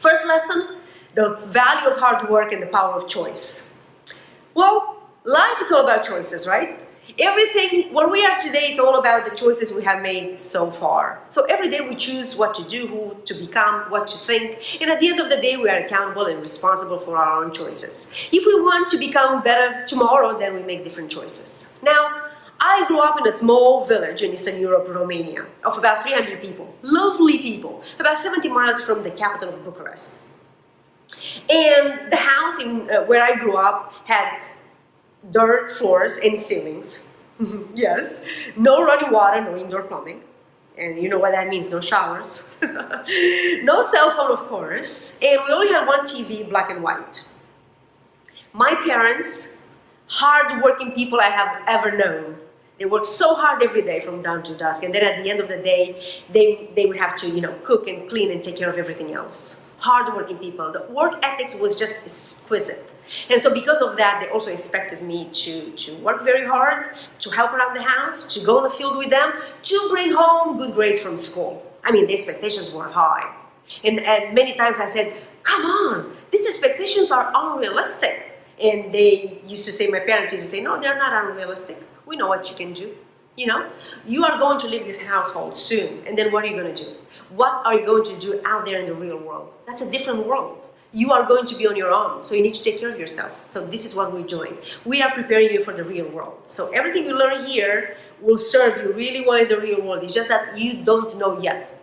First lesson, the value of hard work and the power of choice. Well, life is all about choices, right? Everything, where we are today, is all about the choices we have made so far. So every day we choose what to do, who to become, what to think, and at the end of the day we are accountable and responsible for our own choices. If we want to become better tomorrow, then we make different choices. Now, I grew up in a small village in Eastern Europe, Romania, of about 300 people, lovely people, about 70 miles from the capital of Bucharest. And the house where I grew up had dirt floors and ceilings. Yes, no running water, no indoor plumbing. And you know what that means, no showers. No cell phone, of course. And we only had one TV, black and white. My parents, hard-working people I have ever known, they worked so hard every day from dawn to dusk. And then at the end of the day, they would have to, cook and clean and take care of everything else. Hard-working people. The work ethics was just exquisite. And so because of that, they also expected me to work very hard, to help around the house, to go in the field with them, to bring home good grades from school. I mean, the expectations were high. And many times I said, come on, these expectations are unrealistic. And my parents used to say, no, they're not unrealistic. We know what you can do. You are going to leave this household soon. And then what are you going to do? What are you going to do out there in the real world? That's a different world. You are going to be on your own, so you need to take care of yourself. So this is what we're doing. We are preparing you for the real world. So everything you learn here will serve you really well in the real world. It's just that you don't know yet.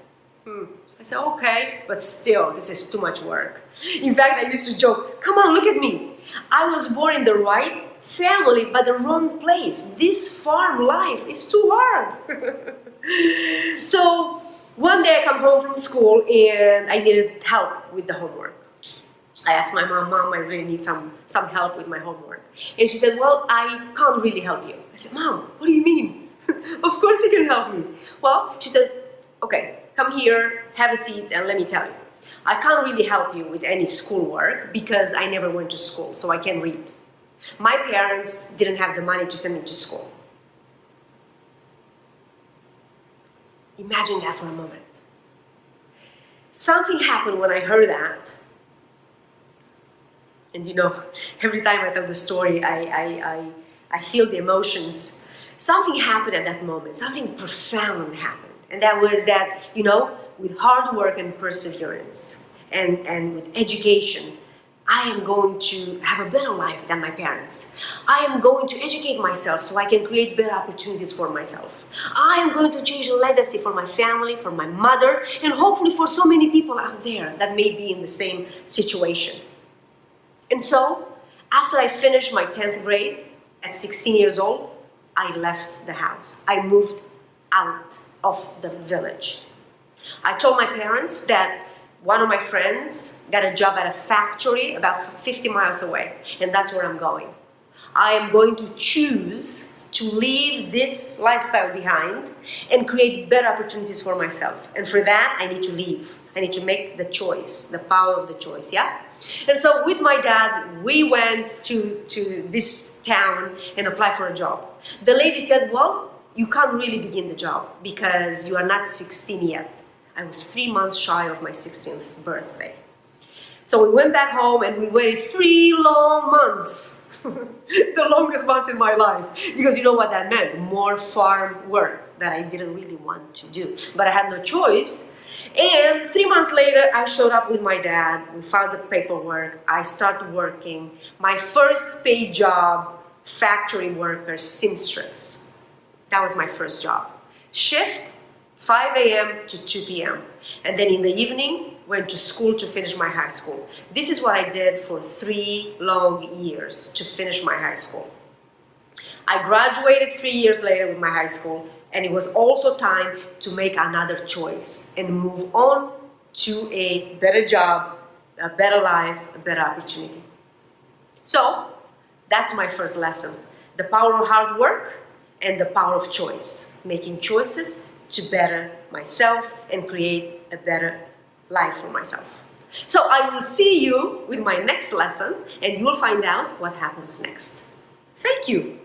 I said, okay, but still, this is too much work. In fact, I used to joke, come on, look at me. I was born in the right family, but the wrong place. This farm life is too hard. So one day I come home from school and I needed help with the homework. I asked my mom, I really need some help with my homework. And she said, well, I can't really help you. I said, Mom, what do you mean? Of course you can help me. Well, she said, okay, come here, have a seat, and let me tell you. I can't really help you with any schoolwork because I never went to school, so I can't read. My parents didn't have the money to send me to school. Imagine that for a moment. Something happened when I heard that. And every time I tell the story, I feel the emotions. Something happened at that moment. Something profound happened. And that was that, with hard work and perseverance and with education, I am going to have a better life than my parents. I am going to educate myself so I can create better opportunities for myself. I am going to change a legacy for my family, for my mother, and hopefully for so many people out there that may be in the same situation. And so, after I finished my 10th grade, at 16 years old, I left the house. I moved out of the village. I told my parents that one of my friends got a job at a factory about 50 miles away, and that's where I'm going. I am going to choose to leave this lifestyle behind and create better opportunities for myself. And for that, I need to leave. I need to make the choice, the power of the choice, yeah? And so with my dad, we went to this town and applied for a job. The lady said, well, you can't really begin the job because you are not 16 yet. I was 3 months shy of my 16th birthday. So we went back home and we waited 3 long months. The longest months in my life. Because you know what that meant? More farm work that I didn't really want to do. But I had no choice. And 3 months later, I showed up with my dad. We filed the paperwork. I started working. My first paid job, factory worker, seamstress. That was my first job. Shift, 5 a.m. to 2 p.m. And then in the evening, went to school to finish my high school. This is what I did for 3 long years to finish my high school. I graduated 3 years later with my high school, and it was also time to make another choice and move on to a better job, a better life, a better opportunity. So, that's my first lesson. The power of hard work and the power of choice. Making choices to better myself and create a better life for myself. So I will see you with my next lesson, and you will find out what happens next. Thank you.